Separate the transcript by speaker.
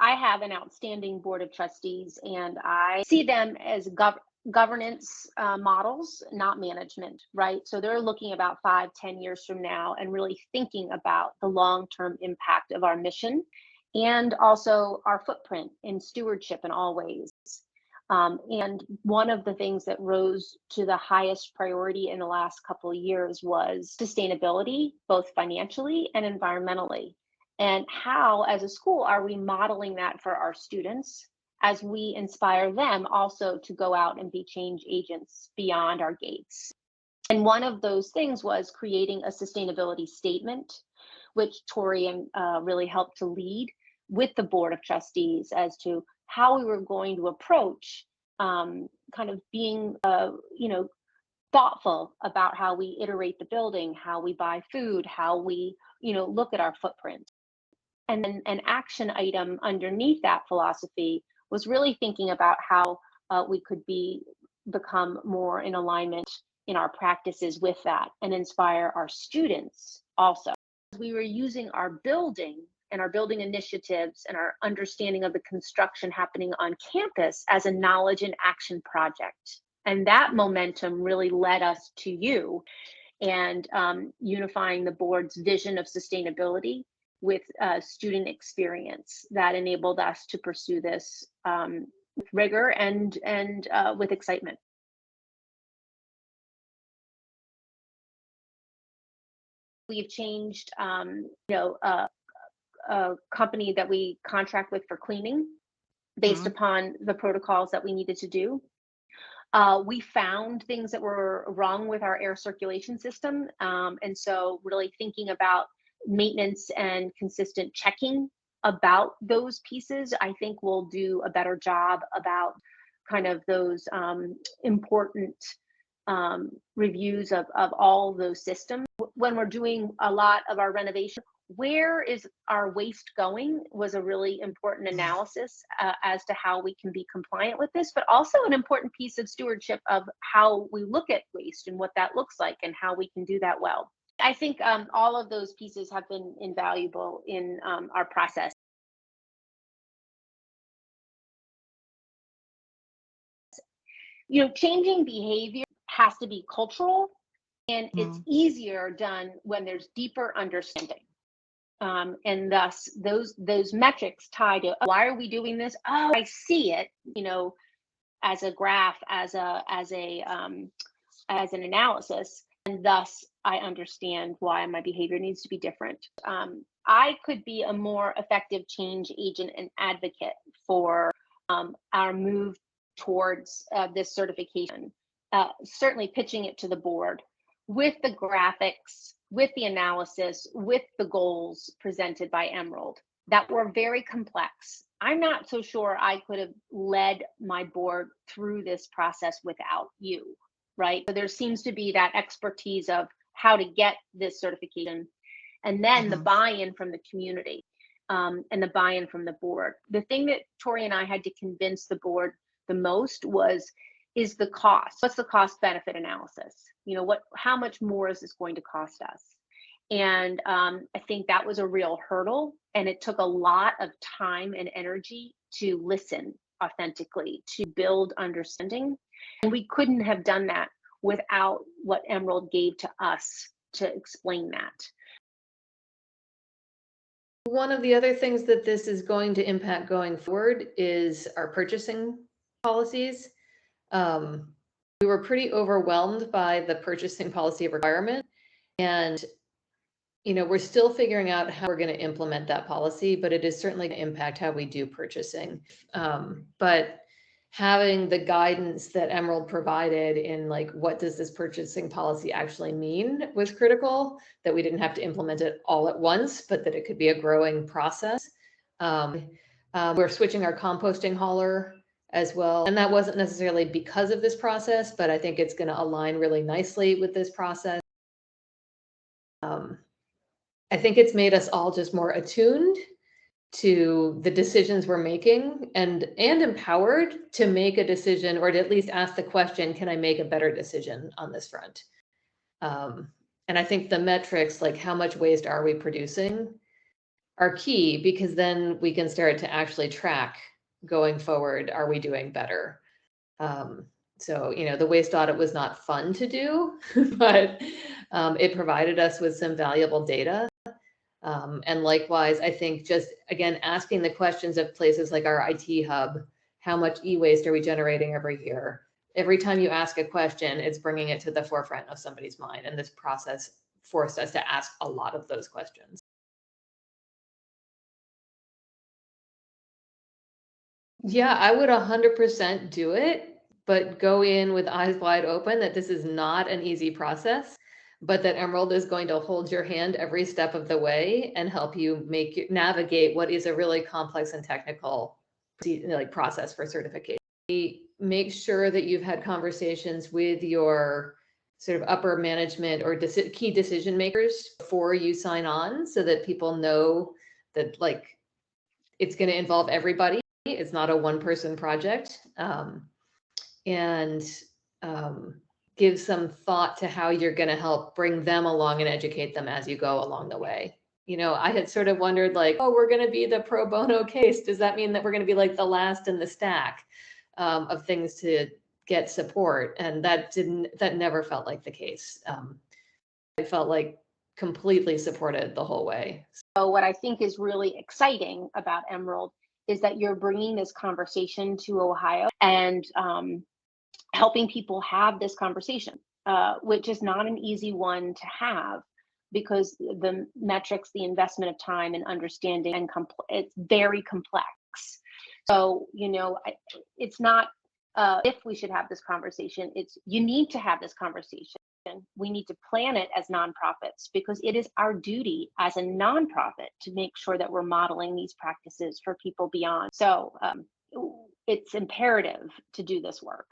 Speaker 1: I have an outstanding board of trustees, and I see them as governance models, not management, right? So they're looking about 5, 10 years from now and really thinking about the long-term impact of our mission and also our footprint in stewardship in all ways. And one of the things that rose to the highest priority in the last couple of years was sustainability, both financially and environmentally. And how, as a school, are we modeling that for our students as we inspire them also to go out and be change agents beyond our gates? And one of those things was creating a sustainability statement, which Tori really helped to lead with the Board of Trustees as to how we were going to approach kind of being, thoughtful about how we iterate the building, how we buy food, how we, look at our footprint. And then an action item underneath that philosophy was really thinking about how we could become more in alignment in our practices with that and inspire our students also. We were using our building and our building initiatives and our understanding of the construction happening on campus as a knowledge and action project. And that momentum really led us to you and unifying the board's vision of sustainability with student experience that enabled us to pursue this with rigor and with excitement. We've changed, a company that we contract with for cleaning based upon the protocols that we needed to do. We found things that were wrong with our air circulation system. And so really thinking about maintenance and consistent checking about those pieces, I think we'll do a better job about kind of those important reviews of all those systems. When we're doing a lot of our renovation, where is our waste going was a really important analysis as to how we can be compliant with this, but also an important piece of stewardship of how we look at waste and what that looks like and how we can do that well. I think all of those pieces have been invaluable in our process. Changing behavior has to be cultural, and it's easier done when there's deeper understanding. And thus those metrics tie to why are we doing this? Oh, I see it, as a graph, as an analysis, and thus I understand why my behavior needs to be different. I could be a more effective change agent and advocate for our move towards this certification. Certainly pitching it to the board with the graphics, with the analysis, with the goals presented by Emerald that were very complex. I'm not so sure I could have led my board through this process without you, right? So there seems to be that expertise of how to get this certification, and then the buy-in from the community and the buy-in from the board. The thing that Tori and I had to convince the board the most is the cost. What's the cost benefit analysis? How much more is this going to cost us? And I think that was a real hurdle, and it took a lot of time and energy to listen authentically, to build understanding. And we couldn't have done that without what Emerald gave to us to explain that.
Speaker 2: One of the other things that this is going to impact going forward is our purchasing policies. We were pretty overwhelmed by the purchasing policy requirement, and we're still figuring out how we're going to implement that policy, but it is certainly going to impact how we do purchasing. But having the guidance that Emerald provided in what does this purchasing policy actually mean was critical, that we didn't have to implement it all at once, but that it could be a growing process. We're switching our composting hauler as well. And that wasn't necessarily because of this process, but I think it's going to align really nicely with this process. I think it's made us all just more attuned to the decisions we're making and empowered to make a decision, or to at least ask the question, can I make a better decision on this front? And I think the metrics, like how much waste are we producing, are key, because then we can start to actually track going forward. Are we doing better? So, the waste audit was not fun to do, but it provided us with some valuable data. And likewise, I think just, again, asking the questions of places like our IT hub, how much e-waste are we generating every year? Every time you ask a question, it's bringing it to the forefront of somebody's mind. And this process forced us to ask a lot of those questions. Yeah, I would 100% do it, but go in with eyes wide open that this is not an easy process, but that Emerald is going to hold your hand every step of the way and help you navigate what is a really complex and technical process for certification. Make sure that you've had conversations with your sort of upper management or key decision makers before you sign on, so that people know that it's going to involve everybody. It's not a one-person project, and give some thought to how you're going to help bring them along and educate them as you go along the way. I had sort of wondered, oh, we're going to be the pro bono case. Does that mean that we're going to be like the last in the stack of things to get support? And that never felt like the case. I felt like completely supported the whole way.
Speaker 1: So what I think is really exciting about Emerald is that you're bringing this conversation to Ohio and helping people have this conversation, which is not an easy one to have, because the metrics, the investment of time and understanding, and it's very complex. So, it's not if we should have this conversation, it's you need to have this conversation. We need to plan it as nonprofits, because it is our duty as a nonprofit to make sure that we're modeling these practices for people beyond. So it's imperative to do this work.